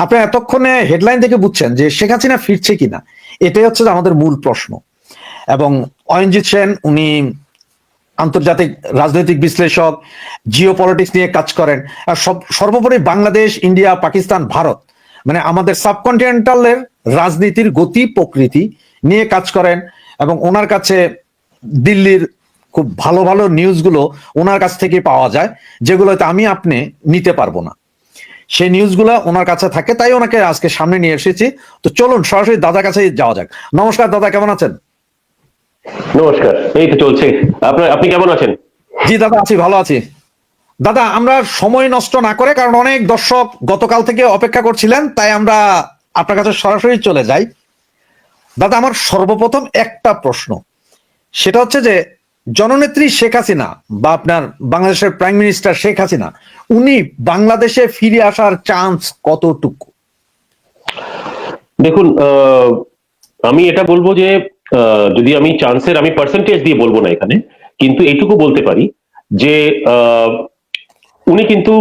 আপনি এতক্ষণে হেডলাইন থেকে বুঝছেন যে শেখ হাসিনা ফিরছে কিনা, এটাই হচ্ছে আমাদের মূল প্রশ্ন। এবং অয়নজিৎ সেন উনি আন্তর্জাতিক রাজনৈতিক বিশ্লেষক, জিও পলিটিক্স নিয়ে কাজ করেন। আর সর্বোপরি বাংলাদেশ, ইন্ডিয়া, পাকিস্তান, ভারত, মানে আমাদের সাবকন্টিনেন্টালের রাজনীতির গতি প্রকৃতি নিয়ে কাজ করেন। এবং ওনার কাছে দিল্লির খুব ভালো ভালো নিউজগুলো ওনার কাছ থেকে পাওয়া যায়, যেগুলো হয়তো আমি আপনি নিতে পারবো না। সেই নিউজগুলো ওনার কাছে থাকে, তাই ওনাকে আজকে সামনে নিয়ে এসেছি। তো চলুন সরাসরি দাদার কাছে যাওয়া যাক। নমস্কার দাদা, কেমন আছেন? নমস্কার, এই তো চলছে। আপনি কেমন আছেন? জি দাদা, আছি, ভালো আছি। দাদা, আমরা সময় নষ্ট না করে, কারণ অনেক দর্শক গতকাল থেকে অপেক্ষা করছিলেন, তাই আমরা আপনার কাছে সরাসরি চলে যাই। দাদা, আমার সর্বপ্রথম একটা প্রশ্ন, সেটা হচ্ছে যে জননেত্রী শেখ হাসিনা বা আপনার বাংলাদেশের প্রাইম মিনিস্টার শেখ হাসিনা, উনি বাংলাদেশে ফিরে আসার চান্স কতটুকু? দেখুন, আমি এটা বলবো যে যদি আমি চান্সের আমি পার্সেন্টেজ দিয়ে বলবো না এখানে, কিন্তু এইটুকু বলতে পারি যে উনি কিন্তু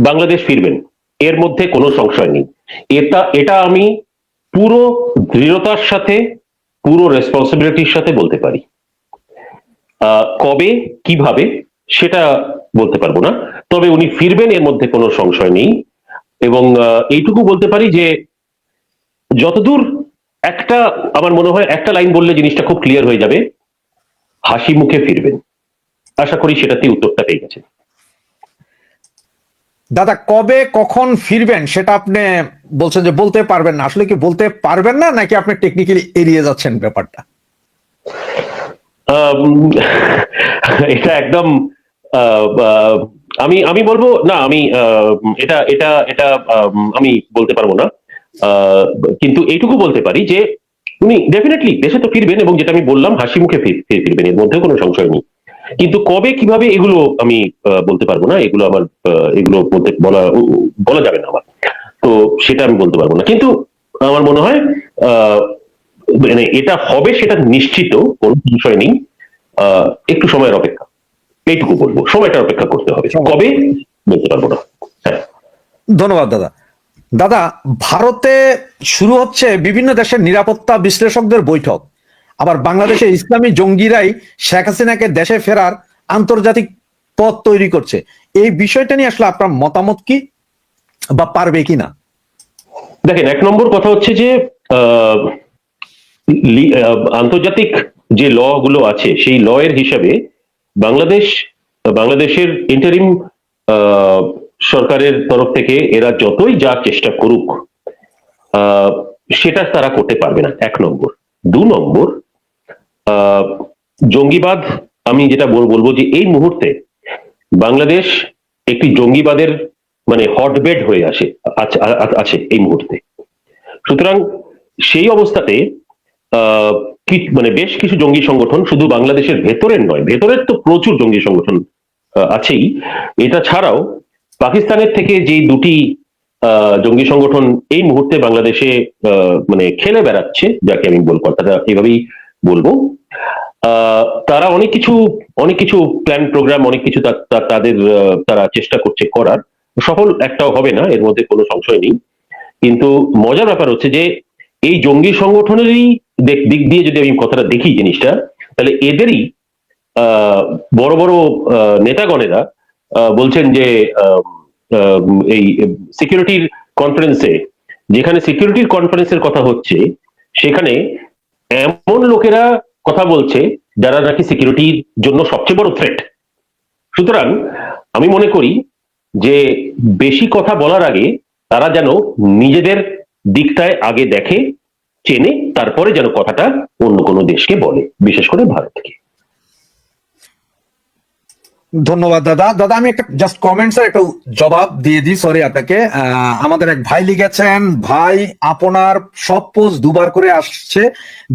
বাংলাদেশ ফিরবেন, এর মধ্যে কোনো সংশয় নেই। এটা আমি পুরো দৃঢ়তার সাথে, পুরো রেসপন্সিবিলিটির সাথে বলতে পারি। কবে, কিভাবে সেটা বলতে পারবো না, তবে উনি ফিরবেন এর মধ্যে কোনো সংশয় নেই। এবং এইটুকু বলতে পারি যে যতদূর একটা, আমার মনে হয় একটা লাইন বললে জিনিসটা খুব ক্লিয়ার হয়ে যাবে, হাসি মুখে ফিরবেন। আশা করি সেটাতেই উত্তরটা পেয়ে গেছেন। দাদা, কবে কখন ফিরবেন সেটা আপনি বলছেন যে বলতে পারবেন না, আসলে কি বলতে পারবেন না, নাকি আপনি টেকনিক্যালি এড়িয়ে যাচ্ছেন ব্যাপারটা? আম, এটা একদম আমি আমি বলবো না, আমি এটা এটা এটা আমি বলতে পারবো না। আহ, কিন্তু এইটুকু বলতে পারি যে উনি ডেফিনেটলি দেশে তো ফিরবেন, এবং যেটা আমি বললাম হাসি মুখে ফিরবেন, এর মধ্যেও কোনো সংশয় নেই। কিন্তু কবে কিভাবে এগুলো আমি বলতে পারবো না, এগুলো আমার এগুলো বলতে বলা বলা যাবে না আমার। তো সেটা আমি বলতে পারবো না, কিন্তু আমার মনে হয় আহ মানে এটা হবে সেটা নিশ্চিত, কোনো বিষয় নেই। একটু সময়ের অপেক্ষা, এইটুকু বলবো, সময়টার অপেক্ষা করতে হবে, কবে বলতে পারবো না। হ্যাঁ। ধন্যবাদ দাদা। দাদা, ভারতে শুরু হচ্ছে বিভিন্ন দেশের নিরাপত্তা বিশ্লেষকদের বৈঠক, আবার বাংলাদেশে ইসলামী জঙ্গিরাই শেখ হাসিনাকে দেশে ফেরার আন্তর্জাতিক পথ তৈরি করছে। এই বিষয়টা নিয়ে আসলে আপনার মতামত কি, বা পারবে কিনা? দেখেন, এক নম্বর কথা হচ্ছে যে আন্তর্জাতিক যে ল গুলো আছে সেই ল এর হিসাবে বাংলাদেশের ইন্টারিম সরকারের তরফ থেকে এরা যতই যা চেষ্টা করুক, আহ, সেটা তারা করতে পারবে না, এক নম্বর। দু নম্বর, আহ, জঙ্গিবাদ, আমি যেটা বলবো যে এই মুহূর্তে বাংলাদেশ একটি জঙ্গিবাদের মানে হটবেড হয়ে আছে এই মুহূর্তে। সুতরাং সেই অবস্থাতে মানে বেশ কিছু জঙ্গি সংগঠন, শুধু বাংলাদেশের ভেতরের নয়, ভেতরের তো প্রচুর জঙ্গি সংগঠন আছেই, এটা ছাড়াও পাকিস্তানের থেকে যে দুটি জঙ্গি সংগঠন এই মুহূর্তে বাংলাদেশে মানে খেলে বেড়াচ্ছে, যাকে আমি কথাটা এইভাবেই বলবো, তারা অনেক কিছু প্ল্যান প্রোগ্রাম, অনেক কিছু তাদের তারা চেষ্টা করছে করার, সফল একটাও হবে না, এর মধ্যে কোনো সংশয় নেই। কিন্তু মজার ব্যাপার হচ্ছে যে এই জঙ্গি সংগঠনেরই দিক দিয়ে যদি আমি কথাটা দেখি জিনিসটা, তাহলে এদেরই বড় বড় নেতাগণেরা বলছেন যে এই সিকিউরিটির কনফারেন্সে, যেখানে সিকিউরিটির কনফারেন্সের কথা হচ্ছে, সেখানে এমন লোকেরা কথা বলছে যারা নাকি সিকিউরিটির জন্য সবচেয়ে বড় থ্রেট। সুতরাং আমি মনে করি যে বেশি কথা বলার আগে তারা যেন নিজেদের দিকটায় আগে দেখে, চেনে, তারপরে যেন কথাটা অন্য কোনো দেশকে বলে, বিশেষ করে ভারতকে। ধন্যবাদ দাদা। দাদা, আমি একটা জাস্ট কমেন্টস এর একটা জবাব দিয়ে দিই, সরি আপনাকে। আমাদের এক ভাই লিখেছেন, ভাই আপনার সব পোস্ট দুবার করে আসছে।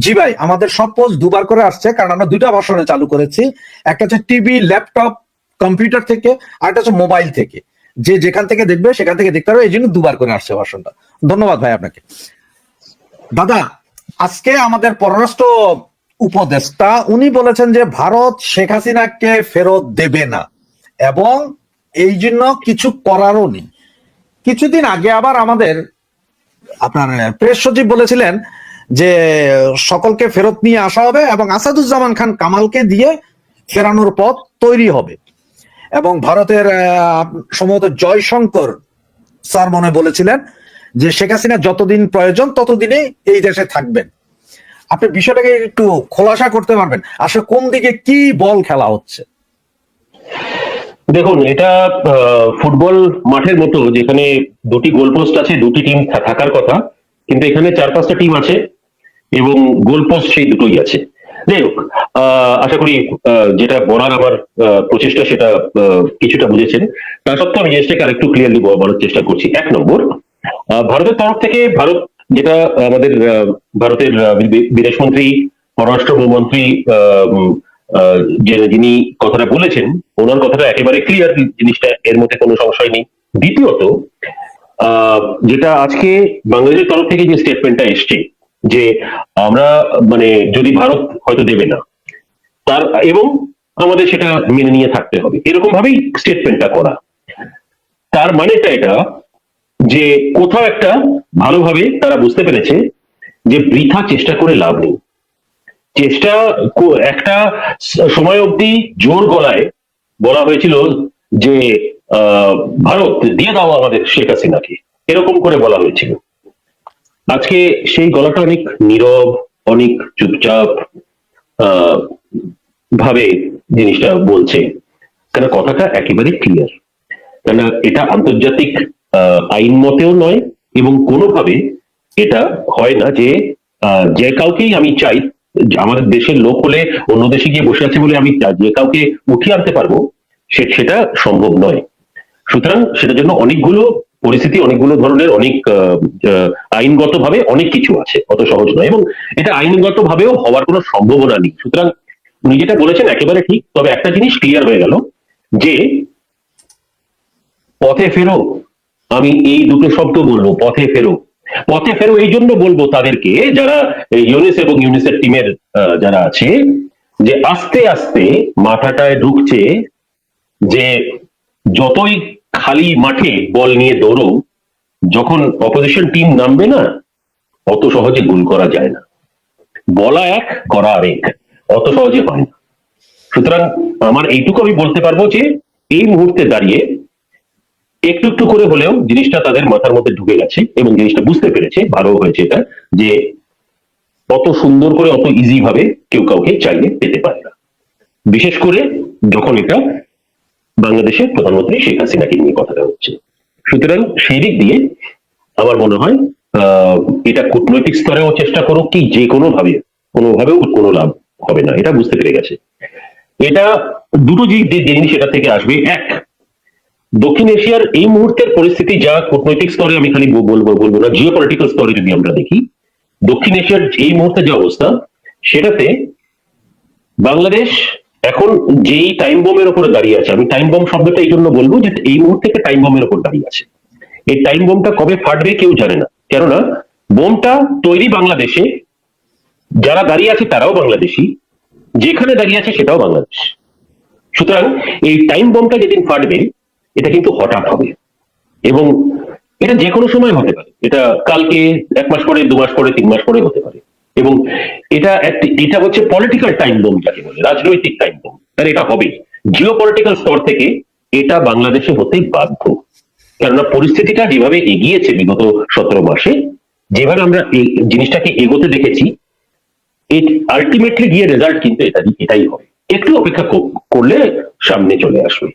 জি ভাই, আমাদের সব পোস্ট দুবার করে আসছে, কারণ আমরা দুইটা ভার্সনে চালু করেছি। একটা হচ্ছে টিভি, ল্যাপটপ, কম্পিউটার থেকে, আর একটা হচ্ছে মোবাইল থেকে। যে যেখান থেকে দেখবে সেখান থেকে দেখতে পারবে, এই জন্য দুবার করে আসছে ভার্সনটা। ধন্যবাদ ভাই আপনাকে। দাদা, আজকে আমাদের পররাষ্ট্র উপদেষ্টা উনি বলেছেন যে ভারত শেখ হাসিনাকে ফেরত দেবে না, এবং এই জন্য কিছু করারও নেই। কিছুদিন আগে আবার আমাদের আপনার প্রেস সচিব বলেছিলেন যে সকলকে ফেরত নিয়ে আসা হবে এবং আসাদুজ্জামান খান কামালকে দিয়ে ফেরানোর পথ তৈরি হবে। এবং ভারতের সম্ভবত জয়শঙ্কর স্যার মনে বলেছিলেন যে শেখ হাসিনা যতদিন প্রয়োজন ততদিনই এই দেশে থাকবেন। আপনি বিষয়টাকে একটু খোলাসা করতে পারবেন, আসলে কোন দিকে কি বল খেলা হচ্ছে? দেখুন, এটা ফুটবল মাঠের মতো, যেখানে দুটি গোলপোস্ট আছে, দুটি টিম থাকার কথা, কিন্তু এখানে 4-5টা টিম আছে এবং গোলপোস্ট সেই দুটোই আছে। যাই হোক, আশা করি যেটা বলার আমার প্রচেষ্টা সেটা কিছুটা বুঝেছেন। তা সত্ত্বেও আমি জিনিসটাকে আরেকটু ক্লিয়ারলি বলার চেষ্টা করছি। 1 নম্বর, ভারতের তরফ থেকে ভারত যেটা আমাদের ভারতের বিদেশমন্ত্রী, পররাষ্ট্রমন্ত্রী যিনি কথাটা বলেছেন, ওনার কথাটা একেবারে ক্লিয়ার, জিনিসটা এর মধ্যে কোনো সংশয় নেই। দ্বিতীয়ত, যেটা আজকে বাংলাদেশের তরফ থেকে যে স্টেটমেন্টটা এসছে যে আমরা মানে যদি ভারত হয়তো দেবে না তার, এবং আমাদের সেটা মেনে নিয়ে থাকতে হবে, এরকম ভাবেই স্টেটমেন্টটা করা। তার মানেটা এটা যে কোথাও একটা ভালোভাবে তারা বুঝতে পেরেছে যে বৃথা চেষ্টা করে লাভ নেই। চেষ্টা একটা সময় অবধি জোর গলায় বলা হয়েছিল যে ভারত দিয়ে দাও আমাদের শেখ হাসিনাকে, এরকম করে বলা হয়েছিল। আজকে সেই গলাটা অনেক নীরব, অনেক চুপচাপ ভাবে জিনিসটা বলছে, কেন কথাটা একেবারে ক্লিয়ার। কেন এটা আন্তর্জাতিক আইন মতেও নয় এবং কোনোভাবে এটা হয় না যে যে কাউকেই আমি চাই, আমাদের দেশের লোক হলে অন্য দেশে গিয়ে বসে আছে বলে আমি যে কাউকে উঠিয়ে আনতে পারবো, সেটা সম্ভব নয়। সুতরাং সেটার জন্য অনেকগুলো পরিস্থিতি, অনেকগুলো ধরনের অনেক আইনগত ভাবে অনেক কিছু আছে, অত সহজ নয়, এবং এটা আইনগত ভাবেও হওয়ার কোনো সম্ভাবনা নেই। সুতরাং উনি যেটা বলেছেন একেবারে ঠিক। তবে একটা জিনিস ক্লিয়ার হয়ে গেল যে পথে ফেরো, আমি এই দুটো শব্দ বলবো, পথে ফেরো। পথে ফেরো এই জন্য বলবো তাদেরকে, যারা ইউনিস এবং ইউনিসের টিমের যারা আছে, যে আস্তে আস্তে মাথাটায় ঢুকছে যে যতই খালি মাঠে বল নিয়ে দৌড়ো, যখন অপোজিশন টিম নামবে না, অত সহজে গোল করা যায় না। বলা এক, করা আরেক, অত সহজে হয় না। সুতরাং আমার এইটুকু আমি বলতে পারবো যে এই মুহূর্তে দাঁড়িয়ে একটু একটু করে হলেও জিনিসটা তাদের মাথার মধ্যে ঢুকে গেছে এবং জিনিসটা বুঝতে পেরেছে, ভালো হয়েছে এটা, যে অত সুন্দর করে, অত ইজি ভাবে কেউ কাউকে চাইলে পেতে পারে না, বিশেষ করে যখন এটা বাংলাদেশের প্রধানমন্ত্রী শেখ হাসিনাকে নিয়ে কথাটা হচ্ছে। সুতরাং সেই দিক দিয়ে আমার মনে হয় এটা কূটনৈতিক স্তরেও চেষ্টা করুক কি যে কোনোভাবেও কোনো লাভ হবে না, এটা বুঝতে পেরে গেছে। এটা দুটো যে জিনিস এটা থেকে আসবে। এক, দক্ষিণ এশিয়ার এই মুহূর্তের পরিস্থিতি যা, কূটনৈতিক স্তরে আমি খালি বলবো না, জিও পলিটিক্যাল স্তরে যদি আমরা দেখি, দক্ষিণ এশিয়ার এই মুহূর্তে যে অবস্থা, সেটাতে বাংলাদেশ এখন যেই টাইম বোমের উপরে দাঁড়িয়ে আছে, আমি টাইম বোম শব্দটা এই জন্য বলবো যে এই মুহূর্তে টাইম বোমের উপর দাঁড়িয়ে আছে। এই টাইম বোমটা কবে ফাটবে কেউ জানে না, কেননা বোমটা তৈরি বাংলাদেশে, যারা দাঁড়িয়ে আছে তারাও বাংলাদেশি, যেখানে দাঁড়িয়ে আছে সেটাও বাংলাদেশ। সুতরাং এই টাইম বোমটা যেদিন ফাটবে, এটা কিন্তু হঠাৎ হবে এবং এটা যে কোনো সময় হতে পারে। এটা কালকে, 1 মাস পরে, 2 মাস পরে, 3 মাস পরে হতে পারে। এবং এটা হচ্ছে পলিটিক্যাল টাইম বোম, যাকে বলে রাজনৈতিক টাইম বোম, তাহলে এটা হবে। জিও পলিটিক্যাল স্তর থেকে এটা বাংলাদেশে হতেই বাধ্য, কেননা পরিস্থিতিটা যেভাবে এগিয়েছে বিগত 17 মাসে, যেভাবে আমরা এই জিনিসটাকে এগোতে দেখেছি, আলটিমেটলি গিয়ে রেজাল্ট কিন্তু এটাই হবে। একটু অপেক্ষা করলে সামনে চলে আসবে,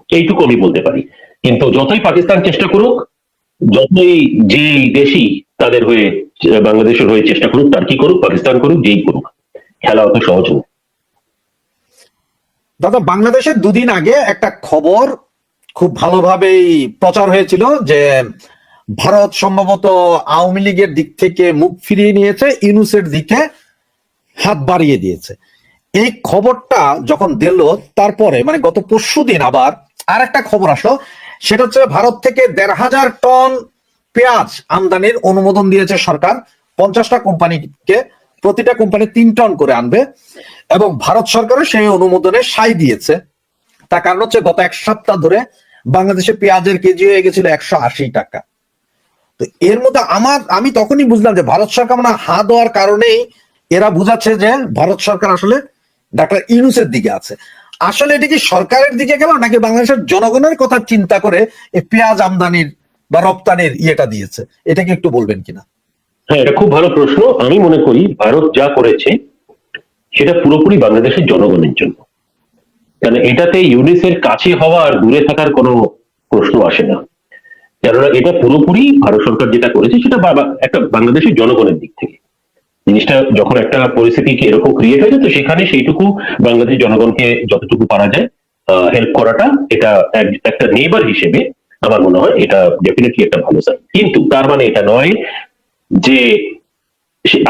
এইটুকু আমি বলতে পারি। কিন্তু যতই পাকিস্তান চেষ্টা করুক, যতই যে দেশি তাদের হয়ে, বাংলাদেশের হয়ে চেষ্টা করুক, তার কি করুক, পাকিস্তান করুক, যেই করুক, খেলা অত সহজ নয়। দাদা, বাংলাদেশের দুদিন আগে একটা খবর খুব ভালোভাবেই প্রচার হয়েছিল যে ভারত সম্ভবত আওয়ামী লীগের দিক থেকে মুখ ফিরিয়ে নিয়েছে, ইউনূসের দিকে হাত বাড়িয়ে দিয়েছে। এই খবরটা যখন দিল, তারপরে মানে গত পরশুদিন আবার আর একটা খবর আসলো, সেটা হচ্ছে ভারত থেকে 1,500 টন পেঁয়াজ আমদানির অনুমোদন দিয়েছে সরকার 50টা কোম্পানিকে, প্রতিটা কোম্পানি 3 টন করে আনবে, এবং ভারত সরকারও সেই অনুমোদনে সাই দিয়েছে। তার কারণ হচ্ছে গত 1 সপ্তাহ ধরে বাংলাদেশে পেঁয়াজের কেজি হয়ে গেছিল 180 টাকা। তো এর মধ্যে আমি তখনই বুঝলাম যে ভারত সরকার মানে হা দেওয়ার কারণেই এরা বুঝাচ্ছে যে ভারত সরকার আসলে ডাক্তার ইউনূসের দিকে আছে। আসলে এটা কি সরকারের দিকে গেল নাকি বাংলাদেশের জনগণের কথা চিন্তা করে এই পেঁয়াজ আমদানির বা রপ্তানির ইয়েটা দিয়েছে? এটা কি একটু বলবেন কিনা? হ্যাঁ, এটা খুব ভালো প্রশ্ন। আমি মনে করি ভারত যা করেছে সেটা পুরোপুরি বাংলাদেশের জনগণের জন্য, কারণ এটাতে ইউনিসের কাছে হওয়া আর দূরে থাকার কোনো প্রশ্ন আসে না। কেননা এটা পুরোপুরি ভারত সরকার যেটা করেছে সেটা একটা বাংলাদেশের জনগণের দিক থেকে জিনিসটা, যখন একটা পরিস্থিতি এরকম ক্রিয়েট হয়েছে তো সেখানে সেইটুকু বাংলাদেশ জনগণকে যতটুকু পারা যায় হেল্প করাটা, এটা একটা নেইবার হিসেবে আমার মনে হয় এটা ডেফিনেটলি একটা ভালো সাইন। কিন্তু তার মানে এটা নয় যে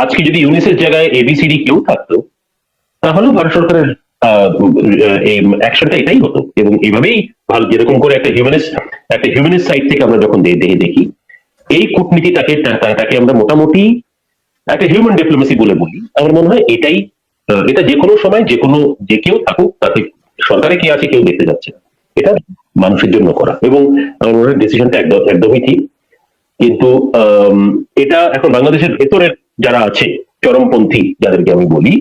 আজকে যদি ইউনিসের জায়গায় এবিসিডি কেউ থাকতো তাহলেও ভারত সরকারের এই অ্যাকশনটা এটাই হতো, এবং এইভাবেই ভালো, যেরকম করে একটা হিউম্যানিস্ট সাইড থেকে আমরা যখন দেখি এই কূটনীতিটাকে তাকে আমরা মোটামুটি একটা হিউম্যান ডিপ্লোমেসি বলে বলি। আমার মনে হয় এটা যে কোনো সময় যে কেউ থাকুক, তাতে সরকারে কে আছে কেউ দেখতে যাচ্ছে না, এটা মানুষের জন্য করা, এবং আমার মনে হয় ডিসিশনটা একদমই ঠিক। কিন্তু এটা এখন বাংলাদেশের ভেতরের যারা আছে চরমপন্থী যাদেরকে আমি বলি,